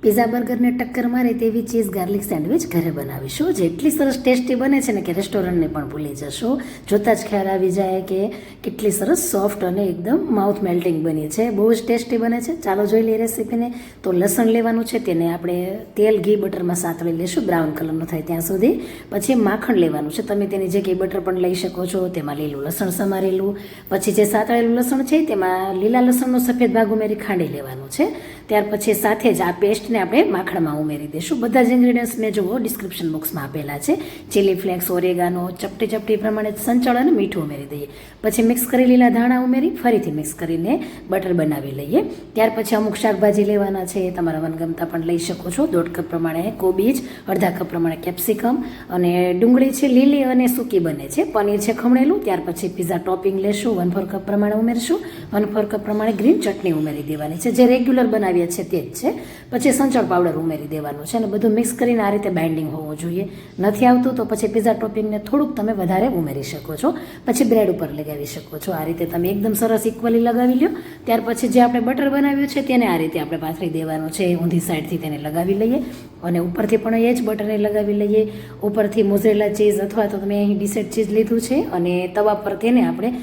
Pizza બર્ગરને ટક્કર મારે તેવી ચીઝ ગાર્લિક સેન્ડવિચ ઘરે બનાવીશું. જેટલી સરસ ટેસ્ટી બને છે ને કે રેસ્ટોરન્ટને પણ ભૂલી જશો. જોતાં જ ખ્યાલ આવી જાય કે કેટલી સરસ સોફ્ટ અને એકદમ માઉથ મેલ્ટિંગ બની છે. બહુ જ ટેસ્ટી બને છે. ચાલો જોઈ લઈએ રેસીપીને. તો લસણ લેવાનું છે, તેને આપણે તેલ ઘી બટરમાં સાતળી લઈશું બ્રાઉન કલરનો થાય ત્યાં સુધી. પછી માખણ લેવાનું છે. તમે તેની જગ્યાએ બટર પણ લઈ શકો છો. તેમાં લીલું લસણ સમારેલું, પછી જે સાતળેલું લસણ છે તેમાં લીલા લસણનો સફેદ ભાગ ઉમેરી ખાંડી લેવાનું છે. ત્યાર પછી સાથે જ આ પેસ્ટને આપણે માખણમાં ઉમેરી દઈશું. બધા જ ઇન્ગ્રીડિયન્ટ્સ મેં જુઓ ડિસ્ક્રિપ્શન બોક્સમાં આપેલા છે. ચીલી ફ્લેક્સ, ઓરેગાનો, ચપટી પ્રમાણે સંચળ અને મીઠું ઉમેરી દઈએ. પછી મિક્સ કરી લીલા ધાણા ઉમેરી ફરીથી મિક્સ કરીને બટર બનાવી લઈએ. ત્યાર પછી અમુક શાકભાજી લેવાના છે, તમારા મનગમતા પણ લઈ શકો છો. 1.5 કપ પ્રમાણે કોબીજ, અડધા કપ પ્રમાણે કેપ્સિકમ અને ડુંગળી છે લીલી અને સૂકી બને છે. પનીર છે ખમણેલું. ત્યાર પછી પીઝા ટોપિંગ લેશું, 1/4 કપ પ્રમાણે ઉમેરશું. 1/4 કપ પ્રમાણે ગ્રીન ચટણી ઉમેરી દેવાની છે, જે રેગ્યુલર બનાવીએ છે તે જ છે. પછી સંચળ પાવડર ઉમેરી દેવાનું છે અને બધું મિક્સ કરીને આ રીતે બાઇન્ડિંગ હોવું જોઈએ. નથી આવતું તો પછી પીઝા ટોપિંગને થોડુંક તમે વધારે ઉમેરી શકો છો. પછી બ્રેડ ઉપર લગાવી શકો છો. આ રીતે તમે એકદમ સરસ ઇક્વલી લગાવી લો. ત્યાર પછી જે આપણે બટર બનાવ્યું છે તેને આ રીતે આપણે પાથરી દેવાનું છે. ઊંધી સાઈડથી તેને લગાવી લઈએ અને ઉપરથી પણ એ જ બટરને લગાવી લઈએ. ઉપરથી મોઝરેલા ચીઝ અથવા તો તમે અહીં ડીસેડ ચીઝ લીધું છે અને તવા પર તેને આપણે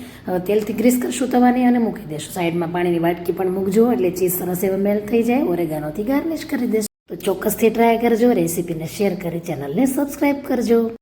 તેલથી ગ્રીસ કરશું તવાને અને મૂકી દઈશું. સાઈડમાં પાણીની વાટકી પણ મૂકજો એટલે ચીઝ સરસ એવો મેલ્ટ થઈ જાય. ઓરેગાનોથી ગાર્નિશ કરી દેશું. તો ચોક્કસથી ટ્રાય કરજો. રેસીપીને શેર કરી ચેનલને સબસ્ક્રાઈબ કરજો.